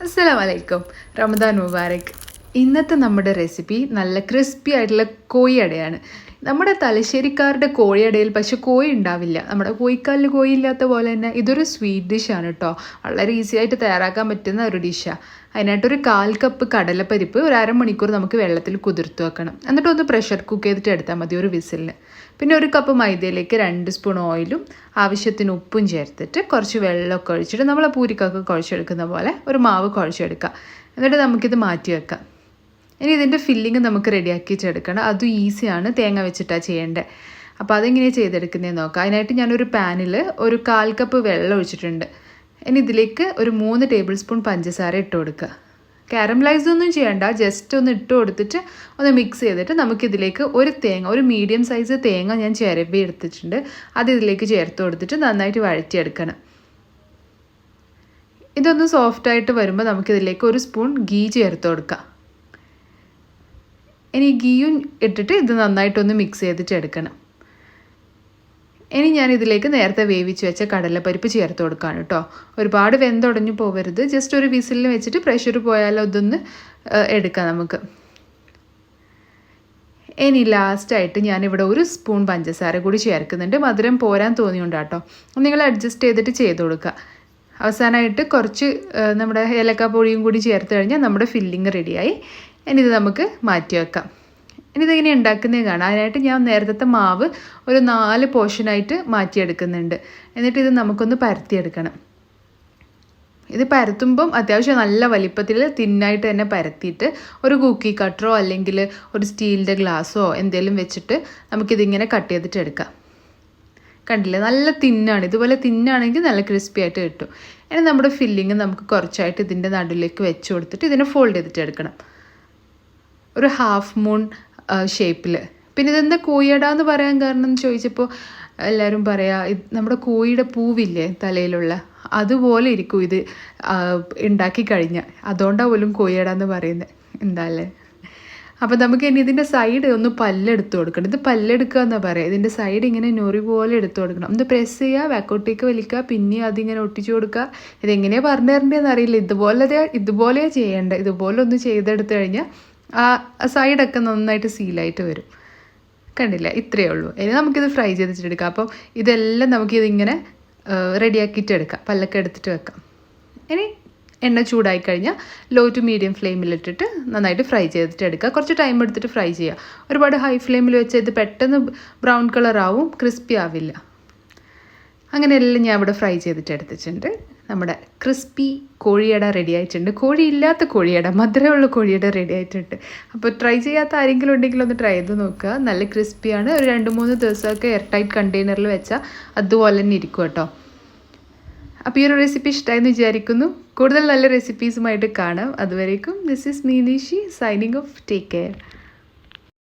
അസ്സലാമലൈക്കും. റമദാൻ മുബാരക്. ഇന്നത്തെ നമ്മുടെ റെസിപ്പി നല്ല ക്രിസ്പി ആയിട്ടുള്ള കോഴിയടയാണ്. നമ്മുടെ തലശ്ശേരിക്കാരുടെ കോഴിയടയിൽ പക്ഷെ കോഴി ഉണ്ടാവില്ല. നമ്മുടെ കോഴിക്കാലിൽ കോഴി ഇല്ലാത്ത പോലെ തന്നെ ഇതൊരു സ്വീറ്റ് ഡിഷാണ് കേട്ടോ. വളരെ ഈസി ആയിട്ട് തയ്യാറാക്കാൻ പറ്റുന്ന ഒരു ഡിഷാണ്. അതിനായിട്ടൊരു 1/4 കപ്പ് കടലപ്പരിപ്പ് ഒരു അരമണിക്കൂർ നമുക്ക് വെള്ളത്തിൽ കുതിർത്ത് വെക്കണം. എന്നിട്ട് ഒന്ന് പ്രഷർ കുക്ക് ചെയ്തിട്ട് എടുത്താൽ മതി ഒരു വിസിലിന്. പിന്നെ 1 കപ്പ് മൈദയിലേക്ക് 2 സ്പൂൺ ഓയിലും ആവശ്യത്തിന് ഉപ്പും ചേർത്തിട്ട് കുറച്ച് വെള്ളമൊക്കെ ഒഴിച്ചിട്ട് നമ്മൾ പൂരിക്കൊക്കെ കുഴച്ചെടുക്കുന്ന പോലെ ഒരു മാവ് കുഴച്ചെടുക്കുക. എന്നിട്ട് നമുക്കിത് മാറ്റി വെക്കാം. ഇനി ഇതിൻ്റെ ഫില്ലിങ് നമുക്ക് റെഡിയാക്കിച്ചെടുക്കണം. അതും ഈസിയാണ്, തേങ്ങ വെച്ചിട്ടാണ് ചെയ്യേണ്ടത്. അപ്പോൾ അതെങ്ങനെയാണ് ചെയ്തെടുക്കുന്നതെന്ന് നോക്കാം. അതിനായിട്ട് ഞാനൊരു പാനിൽ ഒരു 1/4 കപ്പ് വെള്ളം ഒഴിച്ചിട്ടുണ്ട്. ഇനി ഇതിലേക്ക് ഒരു 3 ടേബിൾ സ്പൂൺ പഞ്ചസാര ഇട്ട് കൊടുക്കുക. കാരമലൈസ് ഒന്നും ചെയ്യണ്ട, ജസ്റ്റ് ഒന്ന് ഇട്ട് കൊടുത്തിട്ട് ഒന്ന് മിക്സ് ചെയ്തിട്ട് നമുക്കിതിലേക്ക് ഒരു മീഡിയം സൈസ് തേങ്ങ ഞാൻ ചിരവി എടുത്തിട്ടുണ്ട്. അത് ഇതിലേക്ക് ചേർത്ത് കൊടുത്തിട്ട് നന്നായിട്ട് വഴറ്റിയെടുക്കണം. ഇതൊന്ന് സോഫ്റ്റായിട്ട് വരുമ്പോൾ നമുക്കിതിലേക്ക് 1 സ്പൂൺ ഗീ ചേർത്ത് കൊടുക്കാം. ഇനി ഗീയും ഇട്ടിട്ട് ഇത് നന്നായിട്ടൊന്ന് മിക്സ് ചെയ്തിട്ട് എടുക്കണം. ഇനി ഞാൻ ഇതിലേക്ക് നേരത്തെ വേവിച്ച് വെച്ച കടലപ്പരിപ്പ് ചേർത്ത് കൊടുക്കുകയാണ് കേട്ടോ. ഒരുപാട് വെന്തുടഞ്ഞു പോകരുത്, ജസ്റ്റ് ഒരു വിസിലിൽ വെച്ചിട്ട് പ്രഷർ പോയാലോ ഇതൊന്ന് എടുക്കാം നമുക്ക്. ഇനി ലാസ്റ്റായിട്ട് ഞാനിവിടെ 1 സ്പൂൺ പഞ്ചസാര കൂടി ചേർക്കുന്നുണ്ട്. മധുരം പോരാൻ തോന്നിയുണ്ടാട്ടോ, നിങ്ങൾ അഡ്ജസ്റ്റ് ചെയ്തിട്ട് ചെയ്ത് കൊടുക്കുക. അവസാനമായിട്ട് കുറച്ച് നമ്മുടെ ഏലക്കാപ്പൊടിയും കൂടി ചേർത്ത് കഴിഞ്ഞാൽ നമ്മുടെ ഫില്ലിങ് റെഡിയായി. ഇനി ഇത് നമുക്ക് മാറ്റി വെക്കാം. ഇനി ഇതെങ്ങനെ ഉണ്ടാക്കുന്നത് കാണാം. അതിനായിട്ട് ഞാൻ നേരത്തെ മാവ് ഒരു 4 പോർഷനായിട്ട് മാറ്റിയെടുക്കുന്നുണ്ട്. എന്നിട്ട് ഇത് നമുക്കൊന്ന് പരത്തിയെടുക്കണം. ഇത് പരത്തുമ്പം അത്യാവശ്യം നല്ല വലിപ്പത്തിൽ തിന്നായിട്ട് തന്നെ പരത്തിയിട്ട് ഒരു കുക്കി കട്ടറോ അല്ലെങ്കിൽ ഒരു സ്റ്റീലിൻ്റെ ഗ്ലാസ്സോ എന്തെങ്കിലും വെച്ചിട്ട് നമുക്കിതിങ്ങനെ കട്ട് ചെയ്തിട്ട് എടുക്കാം. കണ്ടില്ലേ, നല്ല തിന്നാണ്. ഇതുപോലെ തിന്നാണെങ്കിൽ നല്ല ക്രിസ്പി ആയിട്ട് കിട്ടും. ഇനി നമ്മുടെ ഫില്ലിങ് നമുക്ക് കുറച്ചായിട്ട് ഇതിൻ്റെ നടുവിലേക്ക് വെച്ച് കൊടുത്തിട്ട് ഇതിനെ ഫോൾഡ് ചെയ്തിട്ട് എടുക്കണം. ഒരു 1/2 മൂൺ ഷേപ്പിൽ. പിന്നെ ഇതെന്താ കോഴിയട എന്ന് പറയാൻ കാരണം എന്ന് ചോദിച്ചപ്പോൾ എല്ലാവരും പറയാ നമ്മുടെ കോഴിയുടെ പൂവില്ലേ തലയിലുള്ള, അതുപോലെ ഇരിക്കും ഇത് ഉണ്ടാക്കി കഴിഞ്ഞാൽ. അതുകൊണ്ടാണ് പോലും കോഴിയട എന്ന് പറയുന്നത്. എന്താല്ലേ. അപ്പോൾ നമുക്ക് ഇനി ഇതിൻ്റെ സൈഡ് ഒന്ന് പല്ലെടുത്ത് കൊടുക്കണം. ഇത് പല്ലെടുക്കുക എന്നാണ് പറയുക. ഇതിൻ്റെ സൈഡ് ഇങ്ങനെ ഞൊറി പോലെ എടുത്ത് കൊടുക്കണം. ഒന്ന് പ്രസ് ചെയ്യുക, ബാക്കോട്ടേക്ക് വലിക്കുക, പിന്നെ അതിങ്ങനെ ഒട്ടിച്ചു കൊടുക്കുക. ഇതെങ്ങനെയാണ് പറഞ്ഞു തരേണ്ടതെന്ന് അറിയില്ല. ഇതുപോലെയാണ് ചെയ്യേണ്ടത്. ഇതുപോലെ ഒന്ന് ചെയ്തെടുത്ത് കഴിഞ്ഞാൽ ആ സൈഡൊക്കെ നന്നായിട്ട് സീലായിട്ട് വരും. കണ്ടില്ല, ഇത്രയേ ഉള്ളൂ. ഇനി നമുക്കിത് ഫ്രൈ ചെയ്തിട്ടെടുക്കാം. അപ്പോൾ ഇതെല്ലാം നമുക്കിതിങ്ങനെ റെഡിയാക്കിയിട്ട് എടുക്കാം. പല്ലൊക്കെ എടുത്തിട്ട് വെക്കാം. ഇനി എണ്ണ ചൂടായി കഴിഞ്ഞാൽ ലോ ടു മീഡിയം ഫ്ലെയിമിലിട്ടിട്ട് നന്നായിട്ട് ഫ്രൈ ചെയ്തിട്ട് എടുക്കുക. കുറച്ച് ടൈം എടുത്തിട്ട് ഫ്രൈ ചെയ്യുക. ഒരുപാട് ഹൈ ഫ്ലെയിമിൽ വെച്ചാൽ ഇത് പെട്ടെന്ന് ബ്രൗൺ കളറാവും, ക്രിസ്പി ആവില്ല. അങ്ങനെ എല്ലാം ഞാൻ ഇവിടെ ഫ്രൈ ചെയ്തിട്ട് എടുത്തിട്ടുണ്ട്. നമ്മുടെ ക്രിസ്പി കോഴിയട റെഡി ആയിട്ടുണ്ട്. കോഴിയില്ലാത്ത കോഴിയട, മധുരമുള്ള കോഴിയട റെഡി ആയിട്ടുണ്ട്. അപ്പോൾ ട്രൈ ചെയ്യാത്ത ആരെങ്കിലും ഉണ്ടെങ്കിൽ ഒന്ന് ട്രൈ ചെയ്ത് നോക്കുക. നല്ല ക്രിസ്പിയാണ്. ഒരു 2-3 ദിവസമൊക്കെ എയർ ടൈറ്റ് കണ്ടെയ്നറിൽ വെച്ചാൽ അതുപോലെ തന്നെ ഇരിക്കും കേട്ടോ. അപ്പോൾ ഈ ഒരു റെസിപ്പി ഇഷ്ടമായെന്ന് വിചാരിക്കുന്നു. കൂടുതൽ നല്ല റെസിപ്പീസുമായിട്ട് കാണാം. അതുവരേക്കും this is me Nishi signing off. Take care.